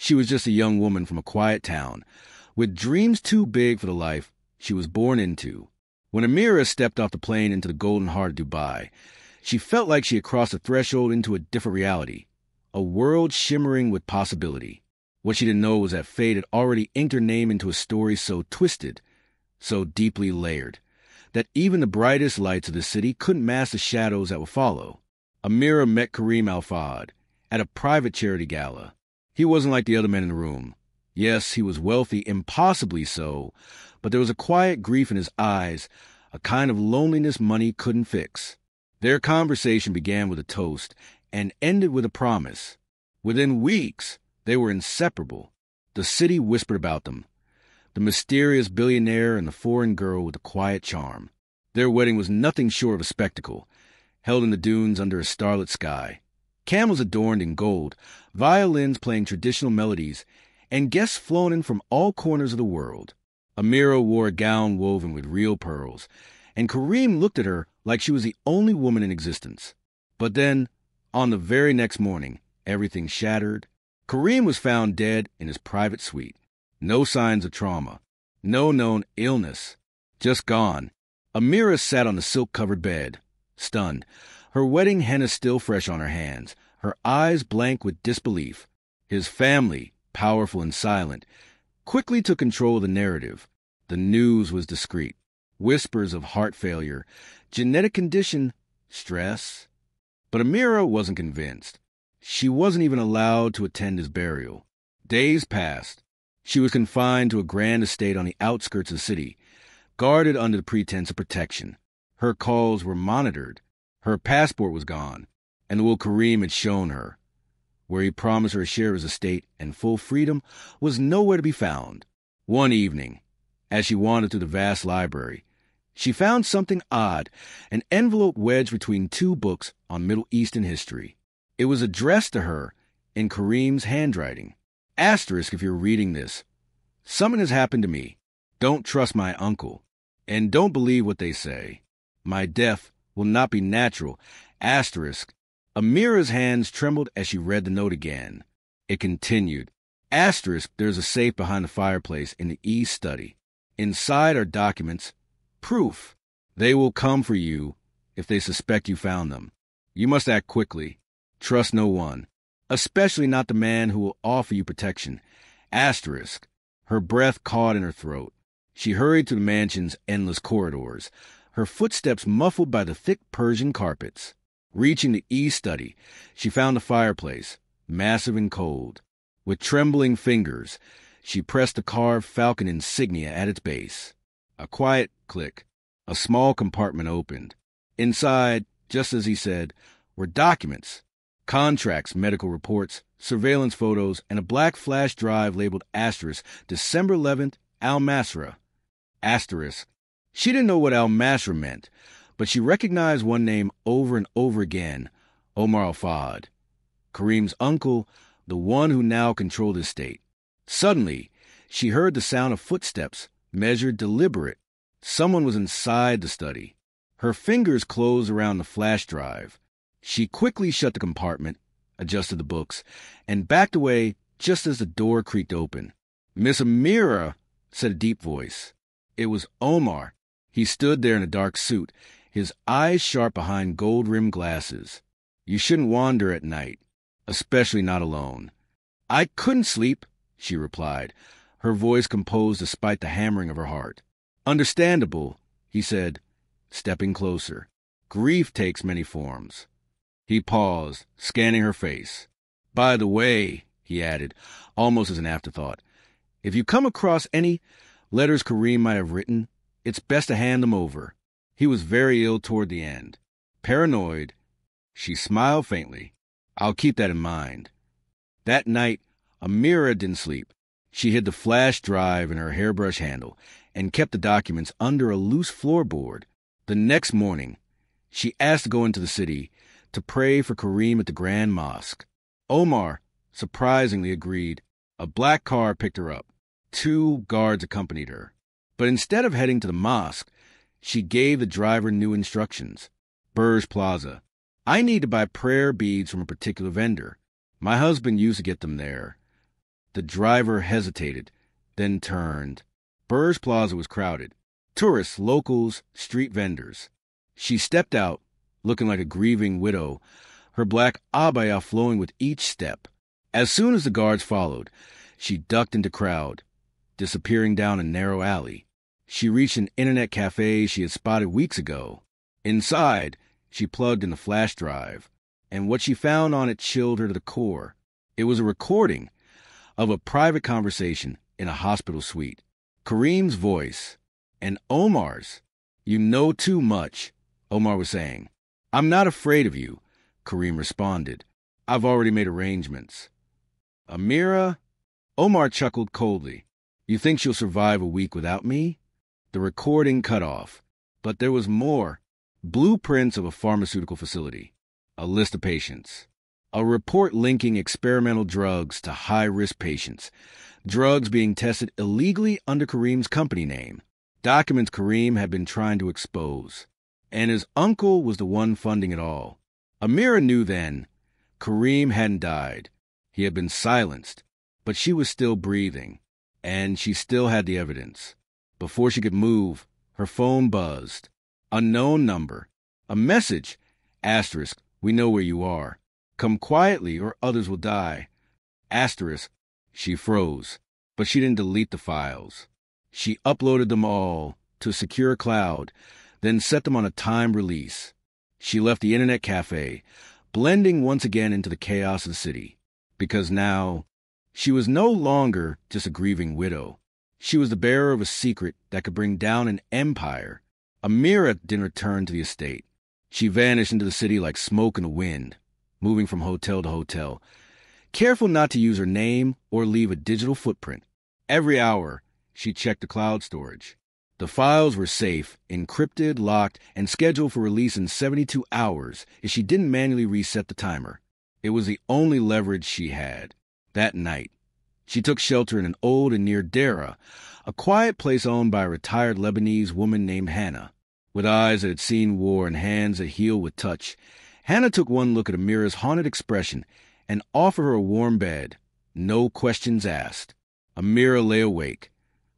She was just a young woman from a quiet town, with dreams too big for the life she was born into. When Amira stepped off the plane into the golden heart of Dubai, she felt like she had crossed a threshold into a different reality, a world shimmering with possibility. What she didn't know was that fate had already inked her name into a story so twisted, so deeply layered, that even the brightest lights of the city couldn't mask the shadows that would follow. Amira met Kareem Al-Fahd at a private charity gala. He wasn't like the other men in the room. Yes, he was wealthy, impossibly so, but there was a quiet grief in his eyes, a kind of loneliness money couldn't fix. Their conversation began with a toast and ended with a promise. Within weeks, they were inseparable. The city whispered about them, the mysterious billionaire and the foreign girl with the quiet charm. Their wedding was nothing short of a spectacle, held in the dunes under a starlit sky. Camels adorned in gold, violins playing traditional melodies, and guests flown in from all corners of the world. Amira wore a gown woven with real pearls, and Kareem looked at her like she was the only woman in existence. But then, on the very next morning, everything shattered. Kareem was found dead in his private suite. No signs of trauma. No known illness. Just gone. Amira sat on the silk-covered bed, stunned, her wedding henna still fresh on her hands, her eyes blank with disbelief. His family, powerful and silent, quickly took control of the narrative. The news was discreet. Whispers of heart failure, genetic condition, stress. But Amira wasn't convinced. She wasn't even allowed to attend his burial. Days passed. She was confined to a grand estate on the outskirts of the city, guarded under the pretense of protection. Her calls were monitored. Her passport was gone, and the will Kareem had shown her, where he promised her a share of his estate and full freedom, was nowhere to be found. One evening, as she wandered through the vast library, she found something odd, an envelope wedged between two books on Middle Eastern history. It was addressed to her in Kareem's handwriting. Asterisk if you're reading this. Something has happened to me. Don't trust my uncle. And don't believe what they say. My death will not be natural. Asterisk. Amira's hands trembled as she read the note again. It continued. Asterisk, there's a safe behind the fireplace in the East study. Inside are documents. Proof. They will come for you if they suspect you found them. You must act quickly. Trust no one, especially not the man who will offer you protection. Asterisk. Her breath caught in her throat. She hurried through the mansion's endless corridors, her footsteps muffled by the thick Persian carpets. Reaching the East study, she found the fireplace, massive and cold. With trembling fingers, she pressed the carved falcon insignia at its base. A quiet click. A small compartment opened. Inside, just as he said, were documents. Contracts, medical reports, surveillance photos, and a black flash drive labeled asterisk, December 11th, Al-Masra. Asterisk. She didn't know what Al-Masra meant, but she recognized one name over and over again, Omar Al-Fahd. Kareem's uncle, the one who now controlled his state. Suddenly, she heard the sound of footsteps, measured, deliberate. Someone was inside the study. Her fingers closed around the flash drive. She quickly shut the compartment, adjusted the books, and backed away just as the door creaked open. Miss Amira, said a deep voice. It was Omar. He stood there in a dark suit, his eyes sharp behind gold-rimmed glasses. You shouldn't wander at night, especially not alone. I couldn't sleep, she replied, her voice composed despite the hammering of her heart. Understandable, he said, stepping closer. Grief takes many forms. He paused, scanning her face. By the way, he added, almost as an afterthought, if you come across any letters Kareem might have written, it's best to hand them over. He was very ill toward the end. Paranoid. She smiled faintly. I'll keep that in mind. That night, Amira didn't sleep. She hid the flash drive in her hairbrush handle and kept the documents under a loose floorboard. The next morning, she asked to go into the city to pray for Kareem at the Grand Mosque. Omar surprisingly agreed. A black car picked her up. 2 guards accompanied her. But instead of heading to the mosque, she gave the driver new instructions. Burj Plaza. I need to buy prayer beads from a particular vendor. My husband used to get them there. The driver hesitated, then turned. Burr's Plaza was crowded. Tourists, locals, street vendors. She stepped out, looking like a grieving widow, her black abaya flowing with each step. As soon as the guards followed, she ducked into crowd, disappearing down a narrow alley. She reached an internet cafe she had spotted weeks ago. Inside, she plugged in the flash drive, and what she found on it chilled her to the core. It was a recording of a private conversation in a hospital suite. Kareem's voice, and Omar's. "You know too much," Omar was saying. "I'm not afraid of you," Kareem responded. "I've already made arrangements." "Amira?" Omar chuckled coldly. "You think she'll survive a week without me?" The recording cut off, but there was more. Blueprints of a pharmaceutical facility, a list of patients, a report linking experimental drugs to high-risk patients, drugs being tested illegally under Kareem's company name, documents Kareem had been trying to expose. And his uncle was the one funding it all. Amira knew then. Kareem hadn't died. He had been silenced, but she was still breathing, and she still had the evidence. Before she could move, her phone buzzed. Unknown number. A message. Asterisk, "We know where you are. Come quietly or others will die." Asterisk. She froze, but she didn't delete the files. She uploaded them all to a secure cloud, then set them on a timed release. She left the internet cafe, blending once again into the chaos of the city, because now she was no longer just a grieving widow. She was the bearer of a secret that could bring down an empire. Amira didn't return to the estate. She vanished into the city like smoke in the wind, moving from hotel to hotel, careful not to use her name or leave a digital footprint. Every hour, she checked the cloud storage. The files were safe, encrypted, locked, and scheduled for release in 72 hours if she didn't manually reset the timer. It was the only leverage she had. That night, she took shelter in an old and near Dera, a quiet place owned by a retired Lebanese woman named Hannah. With eyes that had seen war and hands that heal with touch, Hannah took one look at Amira's haunted expression and offered her a warm bed. No questions asked. Amira lay awake,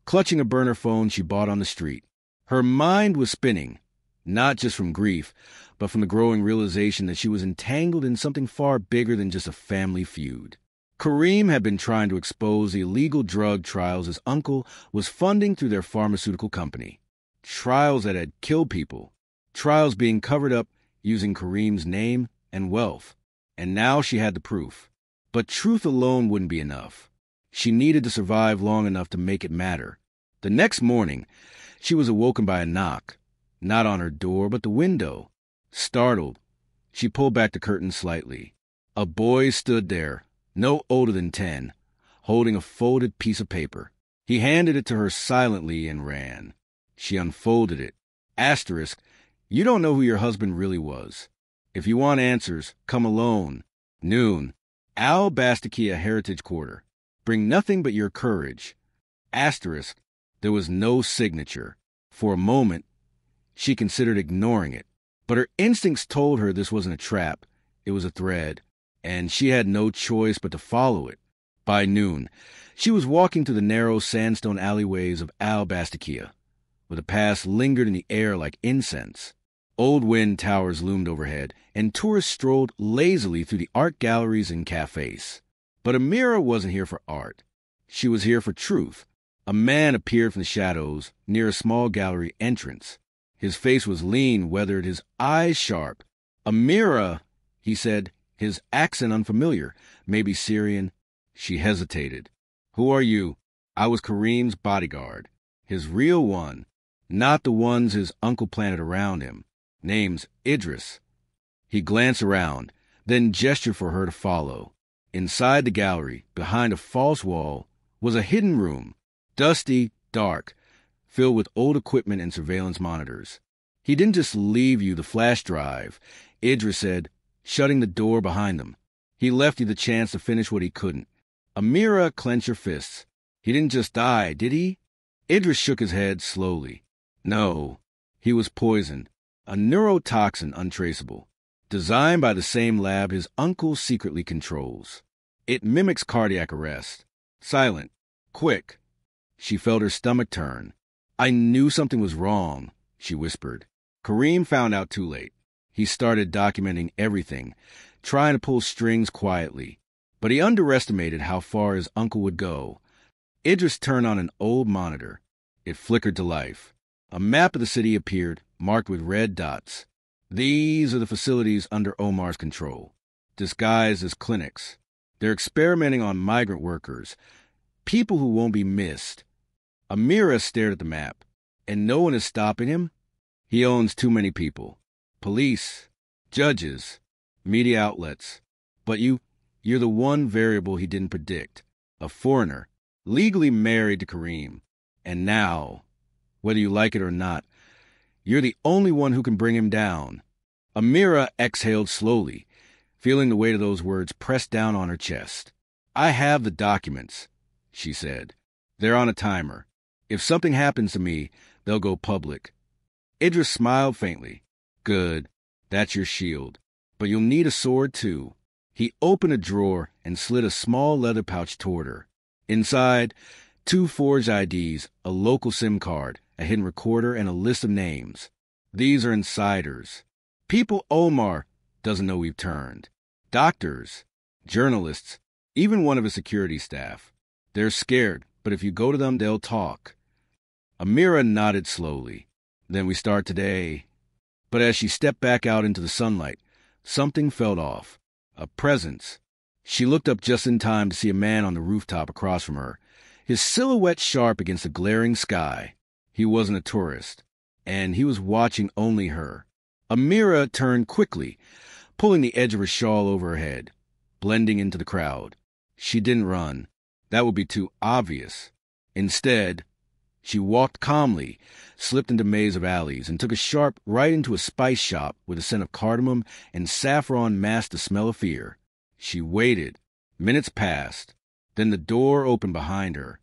clutching a burner phone she bought on the street. Her mind was spinning, not just from grief, but from the growing realization that she was entangled in something far bigger than just a family feud. Kareem had been trying to expose the illegal drug trials his uncle was funding through their pharmaceutical company. Trials that had killed people. Trials being covered up using Kareem's name and wealth. And now she had the proof. But truth alone wouldn't be enough. She needed to survive long enough to make it matter. The next morning, she was awoken by a knock. Not on her door, but the window. Startled, she pulled back the curtain slightly. A boy stood there, no older than 10, holding a folded piece of paper. He handed it to her silently and ran. She unfolded it. Asterisk, "You don't know who your husband really was. If you want answers, come alone. Noon. Al-Bastakia Heritage Quarter. Bring nothing but your courage." Asterisk, there was no signature. For a moment, she considered ignoring it. But her instincts told her this wasn't a trap. It was a thread, and she had no choice but to follow it. By noon, she was walking through the narrow sandstone alleyways of Al-Bastakia, where the past lingered in the air like incense. Old wind towers loomed overhead, and tourists strolled lazily through the art galleries and cafes. But Amira wasn't here for art. She was here for truth. A man appeared from the shadows near a small gallery entrance. His face was lean, weathered, his eyes sharp. "Amira," he said, his accent unfamiliar, maybe Syrian. She hesitated. "Who are you?" "I was Kareem's bodyguard. His real one, not the ones his uncle planted around him. Name's Idris." He glanced around, then gestured for her to follow. Inside the gallery, behind a false wall, was a hidden room, dusty, dark, filled with old equipment and surveillance monitors. "He didn't just leave you the flash drive," Idris said, shutting the door behind them. "He left you the chance to finish what he couldn't." Amira clenched her fists. "He didn't just die, did he?" Idris shook his head slowly. "No, he was poisoned, a neurotoxin untraceable, designed by the same lab his uncle secretly controls. It mimics cardiac arrest. Silent. Quick. She felt her stomach turn. I knew something was wrong, she whispered. Kareem found out too late. He started documenting everything, trying to pull strings quietly. But he underestimated how far his uncle would go. Idris turned on an old monitor. It flickered to life. A map of the city appeared, marked with red dots. These are the facilities under Omar's control, disguised as clinics. They're experimenting on migrant workers, people who won't be missed. Amira stared at the map. And no one is stopping him? He owns too many people. Police, judges, media outlets. But you're the one variable he didn't predict. A foreigner, legally married to Kareem. And now, whether you like it or not, you're the only one who can bring him down. Amira exhaled slowly, feeling the weight of those words pressed down on her chest. I have the documents, she said. They're on a timer. If something happens to me, they'll go public. Idris smiled faintly. Good. That's your shield. But you'll need a sword, too. He opened a drawer and slid a small leather pouch toward her. Inside, 2 forged IDs, a local SIM card, a hidden recorder, and a list of names. These are insiders. People Omar doesn't know we've turned. Doctors, journalists, even one of his security staff. They're scared, but if you go to them, they'll talk. Amira nodded slowly. Then we start today. But as she stepped back out into the sunlight, something felt off. A presence. She looked up just in time to see a man on the rooftop across from her, his silhouette sharp against the glaring sky. He wasn't a tourist, and he was watching only her. Amira turned quickly, pulling the edge of her shawl over her head, blending into the crowd. She didn't run. That would be too obvious. Instead, she walked calmly, slipped into a maze of alleys, and took a sharp right into a spice shop where the scent of cardamom and saffron masked the smell of fear. She waited. Minutes passed. Then the door opened behind her,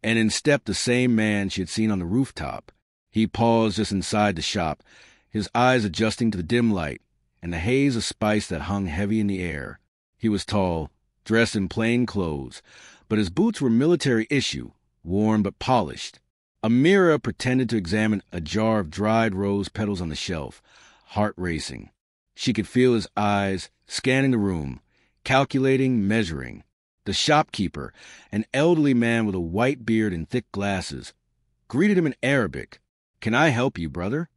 and in stepped the same man she had seen on the rooftop. He paused just inside the shop, his eyes adjusting to the dim light and the haze of spice that hung heavy in the air. He was tall, dressed in plain clothes, but his boots were military issue, worn but polished. Amira pretended to examine a jar of dried rose petals on the shelf, heart racing. She could feel his eyes scanning the room, calculating, measuring. The shopkeeper, an elderly man with a white beard and thick glasses, greeted him in Arabic. "Can I help you, brother?"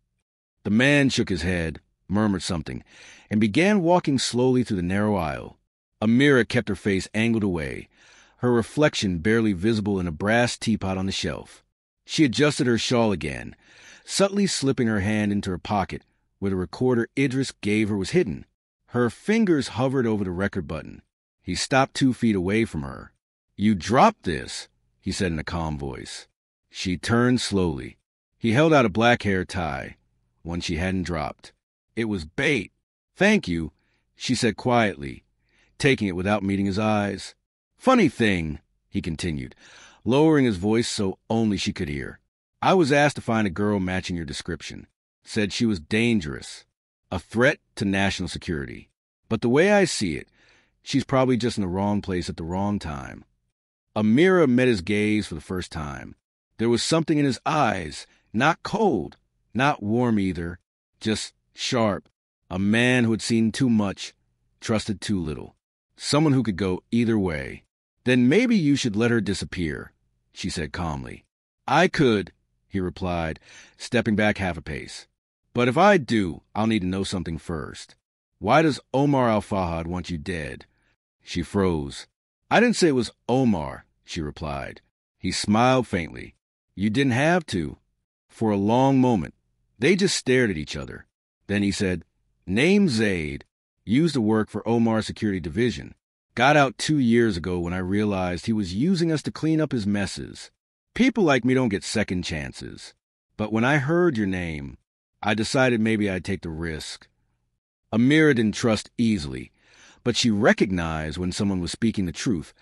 The man shook his head, murmured something, and began walking slowly through the narrow aisle. Amira kept her face angled away, her reflection barely visible in a brass teapot on the shelf. She adjusted her shawl again, subtly slipping her hand into her pocket where the recorder Idris gave her was hidden. Her fingers hovered over the record button. He stopped 2 feet away from her. "You dropped this," he said in a calm voice. She turned slowly. He held out a black hair tie, one she hadn't dropped. It was bait. "Thank you," she said quietly, taking it without meeting his eyes. "Funny thing," he continued, lowering his voice so only she could hear. "I was asked to find a girl matching your description. Said she was dangerous, a threat to national security. But the way I see it, she's probably just in the wrong place at the wrong time." Amira met his gaze for the first time. There was something in his eyes, not cold, not warm either, just sharp. A man who had seen too much, trusted too little. Someone who could go either way. "Then maybe you should let her disappear," she said calmly. "I could," he replied, stepping back half a pace. "But if I do, I'll need to know something first. Why does Omar al-Fahad want you dead?" She froze. "I didn't say it was Omar," she replied. He smiled faintly. "You didn't have to." For a long moment, they just stared at each other. Then he said, "Name Zaid. Used to work for Omar's security division. Got out 2 years ago when I realized he was using us to clean up his messes. People like me don't get second chances. But when I heard your name, I decided maybe I'd take the risk." Amira didn't trust easily, but she recognized when someone was speaking the truth,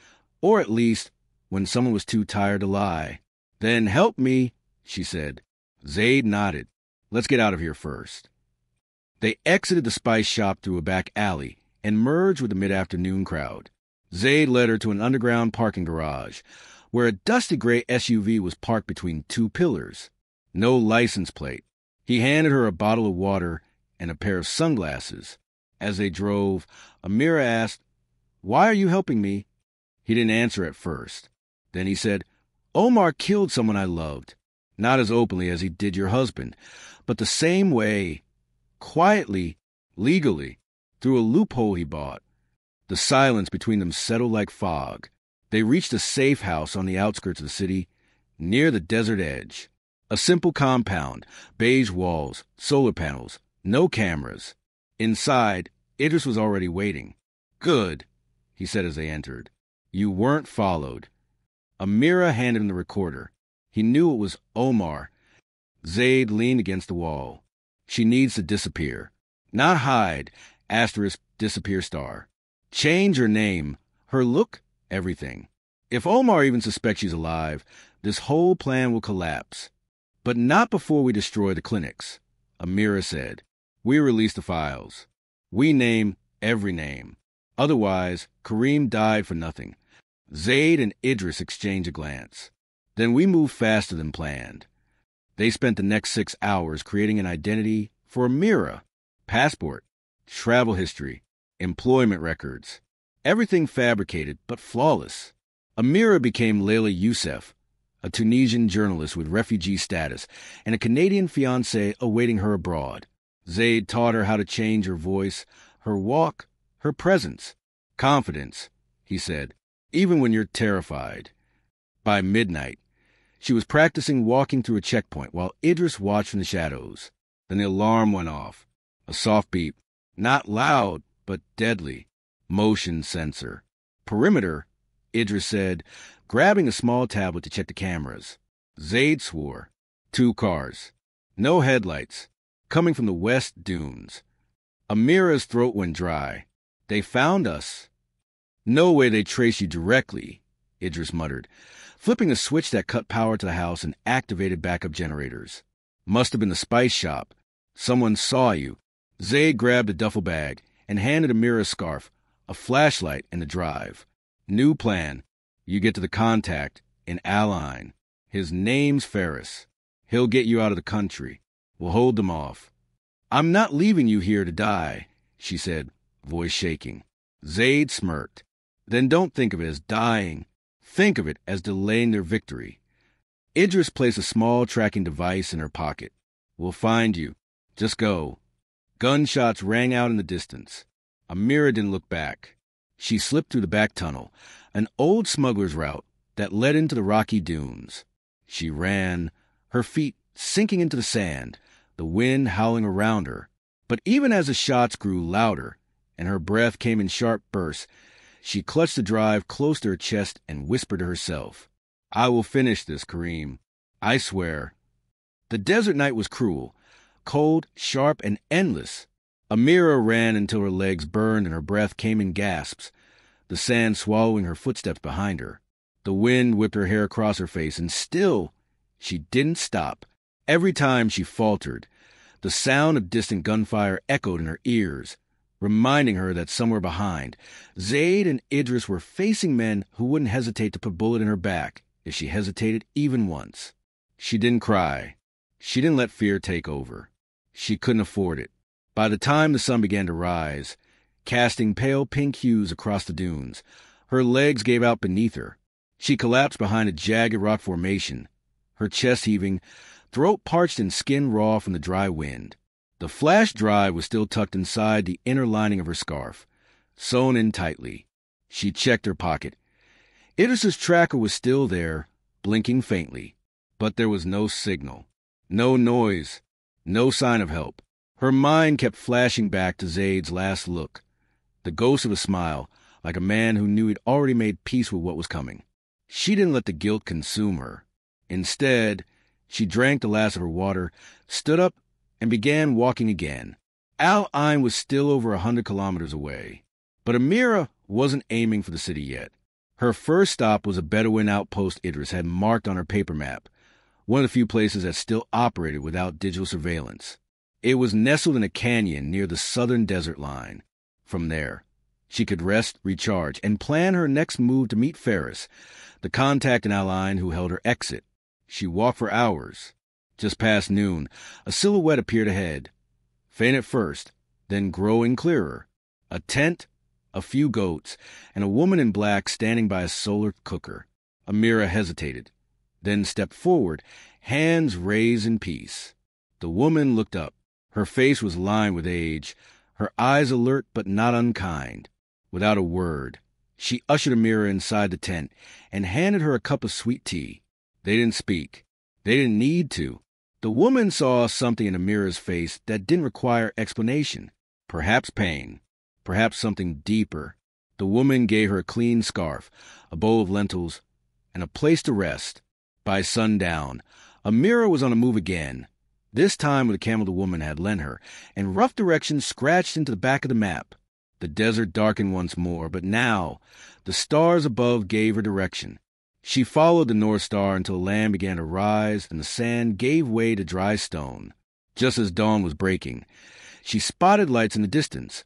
or at least when someone was too tired to lie. "Then help me," she said. Zaid nodded. "Let's get out of here first." They exited the spice shop through a back alley and merged with the mid-afternoon crowd. Zayd led her to an underground parking garage, where a dusty gray SUV was parked between two pillars. No license plate. He handed her a bottle of water and a pair of sunglasses. As they drove, Amira asked, "Why are you helping me?" He didn't answer at first. Then he said, "Omar killed someone I loved. Not as openly as he did your husband, but the same way, quietly, legally, through a loophole he bought." The silence between them settled like fog. They reached a safe house on the outskirts of the city, near the desert edge. A simple compound, beige walls, solar panels, no cameras. Inside, Idris was already waiting. "Good," he said as they entered. "You weren't followed." Amira handed him the recorder. He knew it was Omar. Zayd leaned against the wall. "She needs to disappear. Not hide, asterisk, disappear star. Change her name, her look, everything. If Omar even suspects she's alive, this whole plan will collapse. But not before we destroy the clinics," Amira said. "We release the files. We name every name. Otherwise, Kareem died for nothing." Zayd and Idris exchanged a glance. Then we moved faster than planned. They spent the next 6 hours creating an identity for Amira. Passport, travel history, employment records. Everything fabricated, but flawless. Amira became Leila Youssef, a Tunisian journalist with refugee status, and a Canadian fiancé awaiting her abroad. Zayd taught her how to change her voice, her walk, her presence. "Confidence," he said, "even when you're terrified." By midnight, she was practicing walking through a checkpoint while Idris watched from the shadows. Then the alarm went off. A soft beep. Not loud, but deadly. Motion sensor. "Perimeter," Idris said, grabbing a small tablet to check the cameras. Zayd swore. 2 cars. No headlights. Coming from the west dunes. Amira's throat went dry. "They found us." "No way they trace you directly," Idris muttered, flipping a switch that cut power to the house and activated backup generators. "Must have been the spice shop. Someone saw you." Zayd grabbed a duffel bag and handed Amira a scarf, a flashlight, and the drive. "New plan. You get to the contact in Al-Ain. His name's Ferris. He'll get you out of the country. We'll hold them off." "I'm not leaving you here to die," she said, voice shaking. Zayd smirked. "Then don't think of it as dying. Think of it as delaying their victory." Idris placed a small tracking device in her pocket. "We'll find you. Just go." Gunshots rang out in the distance. Amira didn't look back. She slipped through the back tunnel, an old smuggler's route that led into the rocky dunes. She ran, her feet sinking into the sand, the wind howling around her. But even as the shots grew louder and her breath came in sharp bursts, she clutched the drive close to her chest and whispered to herself, "I will finish this, Kareem. I swear." The desert night was cruel, cold, sharp, and endless. Amira ran until her legs burned and her breath came in gasps, the sand swallowing her footsteps behind her. The wind whipped her hair across her face, and still she didn't stop. Every time she faltered, the sound of distant gunfire echoed in her ears, reminding her that somewhere behind, Zayd and Idris were facing men who wouldn't hesitate to put a bullet in her back if she hesitated even once. She didn't cry. She didn't let fear take over. She couldn't afford it. By the time the sun began to rise, casting pale pink hues across the dunes, her legs gave out beneath her. She collapsed behind a jagged rock formation, her chest heaving, throat parched and skin raw from the dry wind. The flash drive was still tucked inside the inner lining of her scarf, sewn in tightly. She checked her pocket. Idris's tracker was still there, blinking faintly, but there was no signal, no noise, no sign of help. Her mind kept flashing back to Zayd's last look, the ghost of a smile, like a man who knew he'd already made peace with what was coming. She didn't let the guilt consume her. Instead, she drank the last of her water, stood up, and began walking again. Al-Ain was still over 100 kilometers away, but Amira wasn't aiming for the city yet. Her first stop was a Bedouin outpost Idris had marked on her paper map, one of the few places that still operated without digital surveillance. It was nestled in a canyon near the southern desert line. From there, She could rest, recharge, and plan her next move to meet Ferris, the contact in Alline who held her exit. She walked for hours. Just past noon, a silhouette appeared ahead. Faint at first, then growing clearer. A tent, a few goats, and a woman in black standing by a solar cooker. Amira hesitated, then stepped forward, hands raised in peace. The woman looked up. Her face was lined with age, her eyes alert but not unkind. Without a word, she ushered Amira inside the tent and handed her a cup of sweet tea. They didn't speak. They didn't need to. The woman saw something in Amira's face that didn't require explanation. Perhaps pain. Perhaps something deeper. The woman gave her a clean scarf, a bowl of lentils, and a place to rest. By sundown, Amira was on the move again, this time with the camel the woman had lent her, and rough directions scratched into the back of the map. The desert darkened once more, but now the stars above gave her direction. She followed the North Star until the land began to rise and the sand gave way to dry stone. Just as dawn was breaking, she spotted lights in the distance,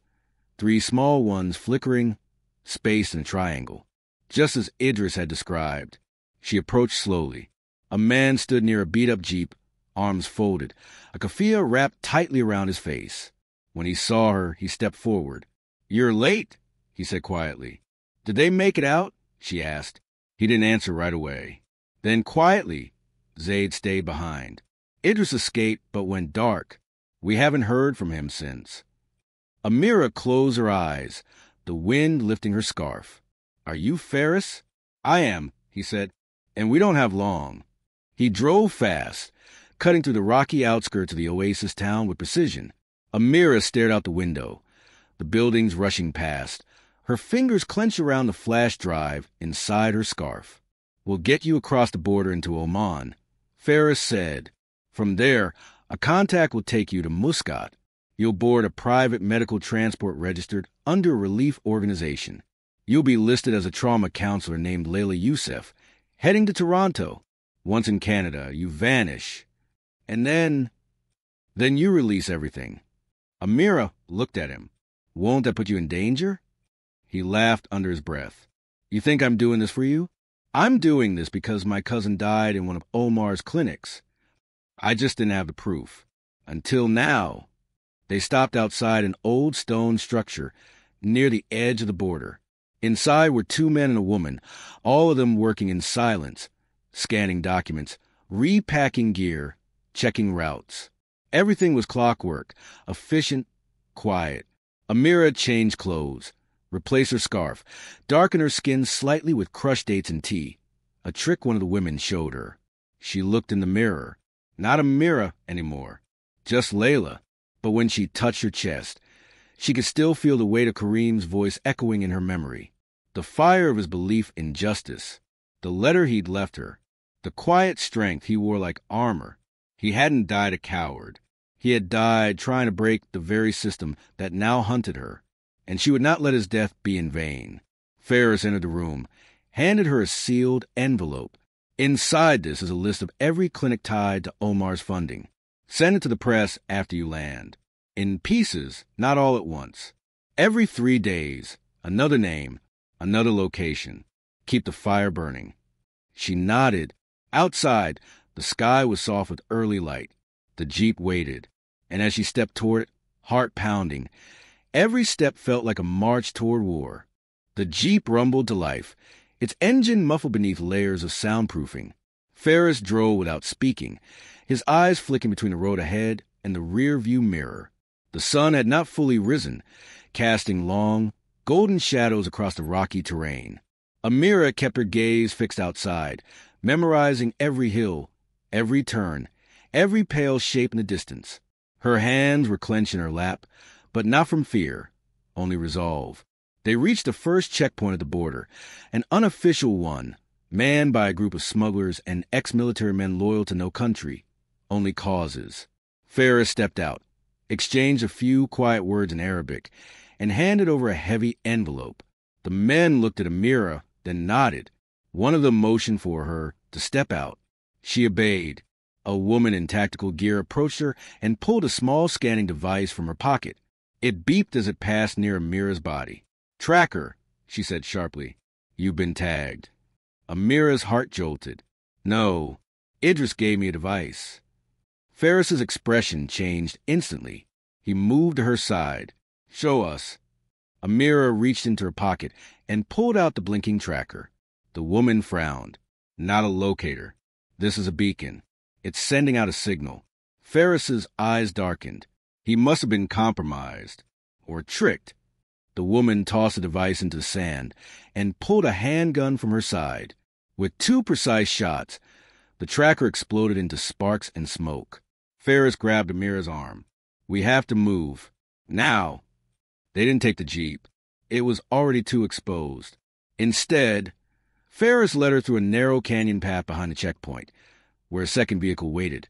3 small ones flickering, spaced in a triangle, just as Idris had described. She approached slowly. A man stood near a beat-up jeep, arms folded, a keffiyeh wrapped tightly around his face. When he saw her, he stepped forward. "You're late," he said quietly. "Did they make it out?" she asked. He didn't answer right away. Then quietly, Zayd stayed behind. Idris escaped but went dark. We haven't heard from him since. Amira closed her eyes, the wind lifting her scarf. "Are you Ferris?" "I am," he said, "and we don't have long." He drove fast, cutting through the rocky outskirts of the oasis town with precision. Amira stared out the window, the buildings rushing past, her fingers clenched around the flash drive inside her scarf. "We'll get you across the border into Oman," Ferris said. "From there, a contact will take you to Muscat. You'll board a private medical transport registered under a relief organization. You'll be listed as a trauma counselor named Layla Youssef, heading to Toronto. Once in Canada, you vanish. And then you release everything." Amira looked at him. "Won't that put you in danger?" He laughed under his breath. "You think I'm doing this for you? I'm doing this because my cousin died in one of Omar's clinics. I just didn't have the proof. Until now." They stopped outside an old stone structure near the edge of the border. Inside were 2 men and a woman, all of them working in silence, scanning documents, repacking gear, checking routes. Everything was clockwork, efficient, quiet. Amira changed clothes, replaced her scarf, darkened her skin slightly with crushed dates and tea, a trick one of the women showed her. She looked in the mirror. Not Amira anymore, just Layla. But when she touched her chest, she could still feel the weight of Kareem's voice echoing in her memory, the fire of his belief in justice, the letter he'd left her, the quiet strength he wore like armor. He hadn't died a coward. He had died trying to break the very system that now hunted her, and she would not let his death be in vain. Ferris entered the room, handed her a sealed envelope. Inside this is a list of every clinic tied to Omar's funding. Send it to the press after you land. In pieces, not all at once. Every 3 days, another name, another location. Keep the fire burning. She nodded. Outside, the sky was soft with early light. The jeep waited, and as she stepped toward it, heart pounding, every step felt like a march toward war. The jeep rumbled to life, its engine muffled beneath layers of soundproofing. Ferris drove without speaking, his eyes flicking between the road ahead and the rear-view mirror. The sun had not fully risen, casting long, golden shadows across the rocky terrain. Amira kept her gaze fixed outside, memorizing every hill, every turn, every pale shape in the distance. Her hands were clenched in her lap, but not from fear, only resolve. They reached the first checkpoint at the border, an unofficial one, manned by a group of smugglers and ex-military men loyal to no country, only causes. Ferris stepped out, exchanged a few quiet words in Arabic, and handed over a heavy envelope. The men looked at Amira, then nodded. One of them motioned for her to step out. She obeyed. A woman in tactical gear approached her and pulled a small scanning device from her pocket. It beeped as it passed near Amira's body. Tracker, she said sharply. You've been tagged. Amira's heart jolted. No, Idris gave me a device. Ferris's expression changed instantly. He moved to her side. Show us. Amira reached into her pocket and pulled out the blinking tracker. The woman frowned. Not a locator. This is a beacon. It's sending out a signal. Ferris's eyes darkened. He must have been compromised. Or tricked. The woman tossed the device into the sand and pulled a handgun from her side. With 2 precise shots, the tracker exploded into sparks and smoke. Ferris grabbed Amira's arm. We have to move. Now. They didn't take the Jeep. It was already too exposed. Instead, Ferris led her through a narrow canyon path behind the checkpoint, where a second vehicle waited.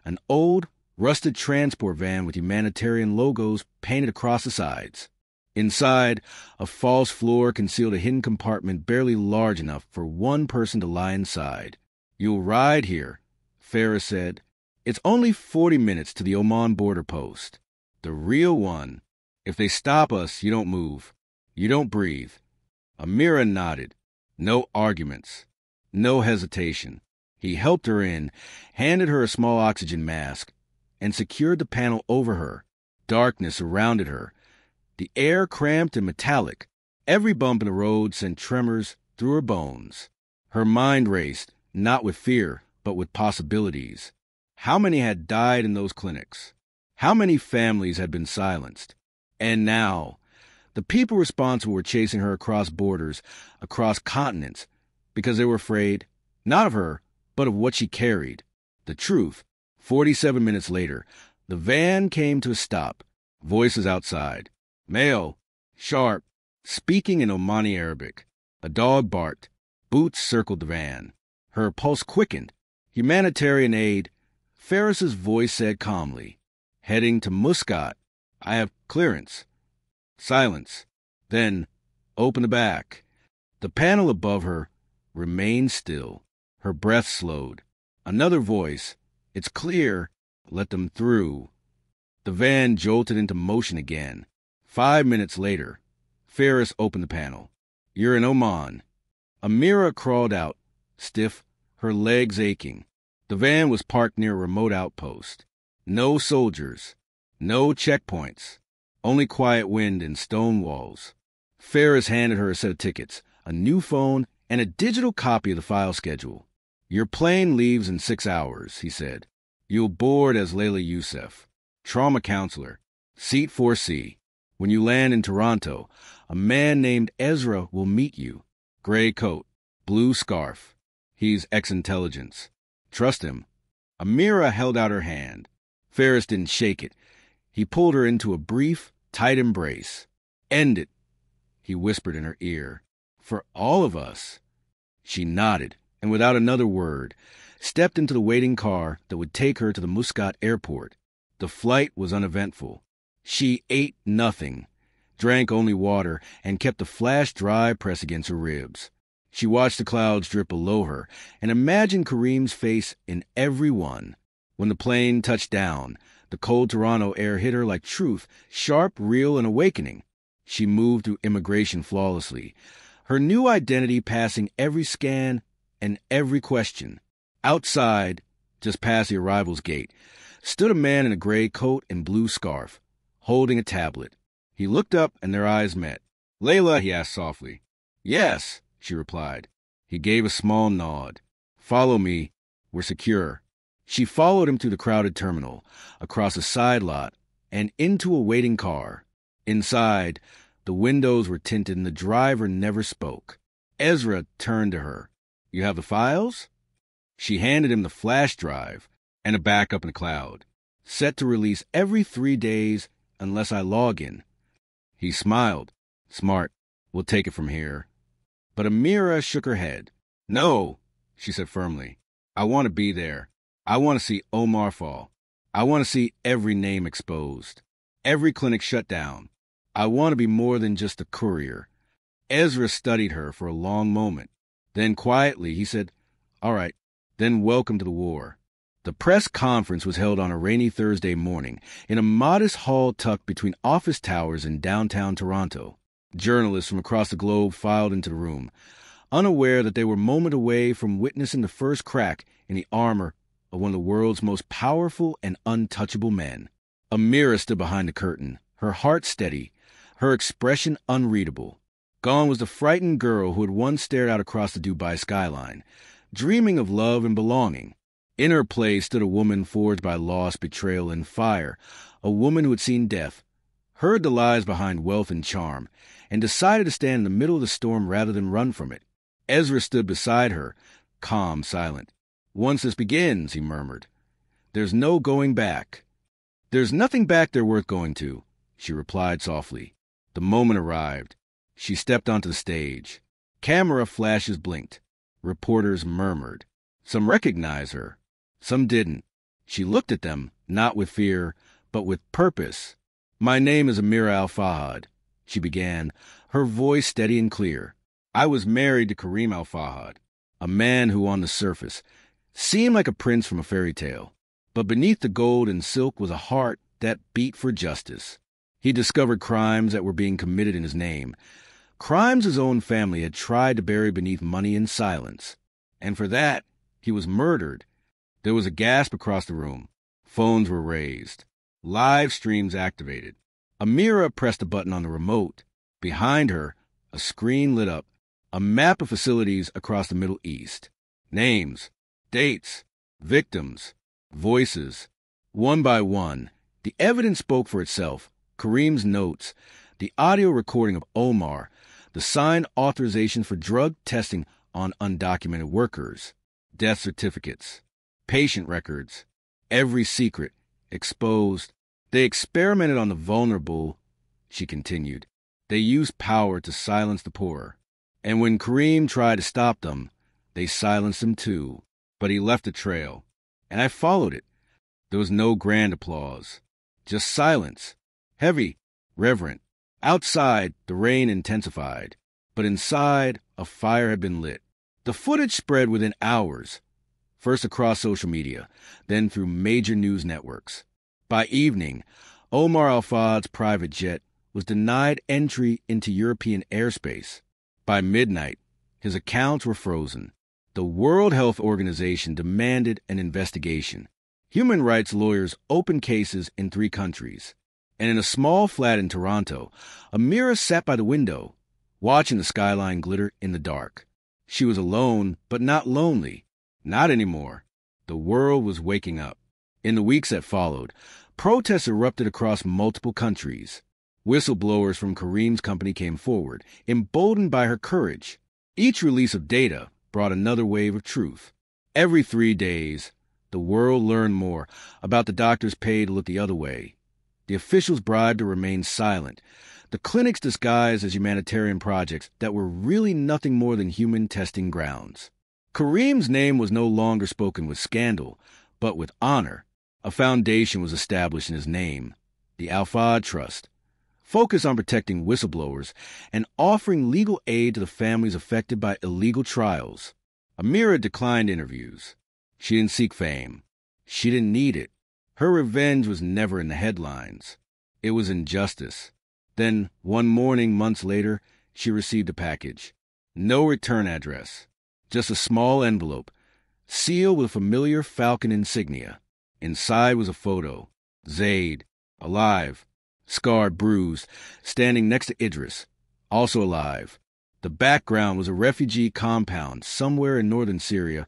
An old, rusted transport van with humanitarian logos painted across the sides. Inside, a false floor concealed a hidden compartment barely large enough for one person to lie inside. You'll ride here, Ferris said. It's only 40 minutes to the Oman border post. The real one. If they stop us, you don't move. You don't breathe. Amira nodded. No arguments. No hesitation. He helped her in, handed her a small oxygen mask, and secured the panel over her. Darkness surrounded her. The air cramped and metallic. Every bump in the road sent tremors through her bones. Her mind raced, not with fear, but with possibilities. How many had died in those clinics? How many families had been silenced? And now, the people responsible were chasing her across borders, across continents, because they were afraid, not of her, but of what she carried. The truth. 47 minutes later, the van came to a stop. Voices outside. Male, sharp, speaking in Omani Arabic. A dog barked. Boots circled the van. Her pulse quickened. Humanitarian aid. Ferris's voice said calmly, heading to Muscat. I have clearance. Silence. Then, open the back. The panel above her remained still. Her breath slowed. Another voice. It's clear. Let them through. The van jolted into motion again. 5 minutes later, Ferris opened the panel. You're in Oman. Amira crawled out, stiff, her legs aching. The van was parked near a remote outpost. No soldiers. No checkpoints. Only quiet wind and stone walls. Ferris handed her a set of tickets, a new phone, and a digital copy of the file schedule. Your plane leaves in 6 hours, he said. You'll board as Layla Youssef, trauma counselor, seat 4C. When you land in Toronto, a man named Ezra will meet you. Gray coat, blue scarf. He's ex-intelligence. Trust him. Amira held out her hand. Ferris didn't shake it. He pulled her into a brief, tight embrace. End it, he whispered in her ear. For all of us. She nodded, and without another word, stepped into the waiting car that would take her to the Muscat airport. The flight was uneventful. She ate nothing, drank only water, and kept the flash drive pressed against her ribs. She watched the clouds drip below her and imagined Kareem's face in every one. When the plane touched down, the cold Toronto air hit her like truth, sharp, real, and awakening. She moved through immigration flawlessly, her new identity passing every scan and every question. Outside, just past the arrivals gate, stood a man in a gray coat and blue scarf, holding a tablet. He looked up and their eyes met. Layla, he asked softly. Yes, she replied. He gave a small nod. Follow me. We're secure. She followed him through the crowded terminal, across a side lot, and into a waiting car. Inside, the windows were tinted and the driver never spoke. Ezra turned to her. You have the files? She handed him the flash drive and a backup in the cloud, set to release every 3 days unless I log in. He smiled. Smart. We'll take it from here. But Amira shook her head. No, she said firmly. I want to be there. I want to see Omar fall. I want to see every name exposed. Every clinic shut down. I want to be more than just a courier. Ezra studied her for a long moment. Then quietly he said, All right, then welcome to the war. The press conference was held on a rainy Thursday morning in a modest hall tucked between office towers in downtown Toronto. Journalists from across the globe filed into the room, unaware that they were a moment away from witnessing the first crack in the armor of one of the world's most powerful and untouchable men. Amira stood behind the curtain, her heart steady, her expression unreadable. Gone was the frightened girl who had once stared out across the Dubai skyline, dreaming of love and belonging. In her place stood a woman forged by loss, betrayal, and fire, a woman who had seen death, heard the lies behind wealth and charm, and decided to stand in the middle of the storm rather than run from it. Ezra stood beside her, calm, silent. "Once this begins," he murmured, "there's no going back." "There's nothing back there worth going to," she replied softly. The moment arrived. She stepped onto the stage. Camera flashes blinked. Reporters murmured. Some recognized her. Some didn't. She looked at them, not with fear, but with purpose. "My name is Amira Al-Fahad," she began, her voice steady and clear. "I was married to Karim Al-Fahad, a man who, on the surface, seemed like a prince from a fairy tale. But beneath the gold and silk was a heart that beat for justice. He discovered crimes that were being committed in his name, crimes his own family had tried to bury beneath money and silence. And for that, he was murdered." There was a gasp across the room. Phones were raised. Live streams activated. Amira pressed a button on the remote. Behind her, a screen lit up. A map of facilities across the Middle East. Names, dates, victims, voices. One by one, the evidence spoke for itself. Karim's notes, the audio recording of Omar, the signed authorization for drug testing on undocumented workers, death certificates, patient records, every secret exposed. "They experimented on the vulnerable," she continued. "They used power to silence the poor. And when Karim tried to stop them, they silenced him too. But he left a trail, and I followed it. There was no grand applause, just silence, heavy, reverent. Outside, the rain intensified, but inside, a fire had been lit. The footage spread within hours, first across social media, then through major news networks. By evening, Omar Al-Fahad's private jet was denied entry into European airspace. By midnight, his accounts were frozen. The World Health Organization demanded an investigation. Human rights lawyers opened cases in 3 countries. And in a small flat in Toronto, Amira sat by the window, watching the skyline glitter in the dark. She was alone, but not lonely. Not anymore. The world was waking up. In the weeks that followed, protests erupted across multiple countries. Whistleblowers from Karim's company came forward, emboldened by her courage. Each release of data brought another wave of truth. Every 3 days, the world learned more about the doctors paid to look the other way, the officials bribed to remain silent, the clinics disguised as humanitarian projects that were really nothing more than human testing grounds. Karim's name was no longer spoken with scandal, but with honor. A foundation was established in his name, the Al-Fahad Trust, focused on protecting whistleblowers and offering legal aid to the families affected by illegal trials. Amira declined interviews. She didn't seek fame. She didn't need it. Her revenge was never in the headlines. It was injustice. Then, one morning, months later, she received a package. No return address. Just a small envelope, sealed with a familiar falcon insignia. Inside was a photo. Zaid, alive, scarred, bruised, standing next to Idris, also alive. The background was a refugee compound somewhere in northern Syria,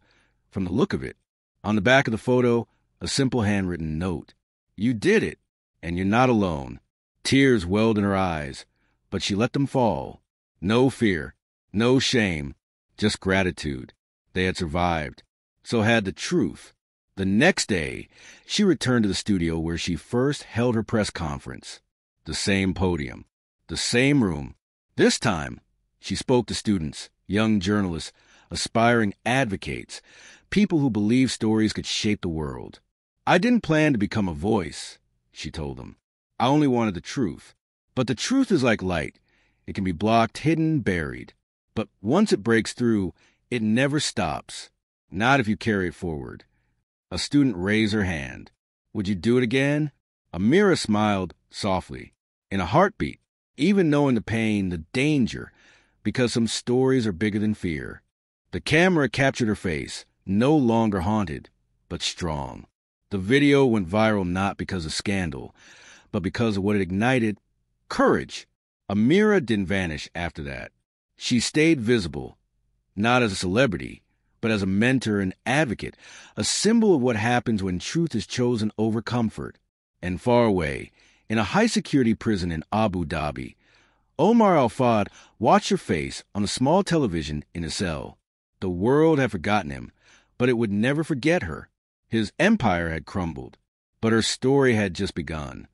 from the look of it. On the back of the photo, a simple handwritten note. "You did it, and you're not alone." Tears welled in her eyes, but she let them fall. No fear, no shame, just gratitude. They had survived. So had the truth. The next day, she returned to the studio where she first held her press conference. The same podium, the same room. This time, she spoke to students, young journalists, aspiring advocates, people who believed stories could shape the world. "I didn't plan to become a voice," she told them. "I only wanted the truth. But the truth is like light. It can be blocked, hidden, buried. But once it breaks through, it never stops. Not if you carry it forward." A student raised her hand. "Would you do it again?" Amira smiled softly. "In a heartbeat." even knowing the pain, the danger, because some stories are bigger than fear. The camera captured her face, no longer haunted, but strong. The video went viral not because of scandal, but because of what it ignited: courage. Amira didn't vanish after that. She stayed visible, not as a celebrity, but as a mentor and advocate, a symbol of what happens when truth is chosen over comfort. And far away, in a high-security prison in Abu Dhabi, Omar Al-Fad watched her face on a small television in a cell. The world had forgotten him, but it would never forget her. His empire had crumbled, but her story had just begun.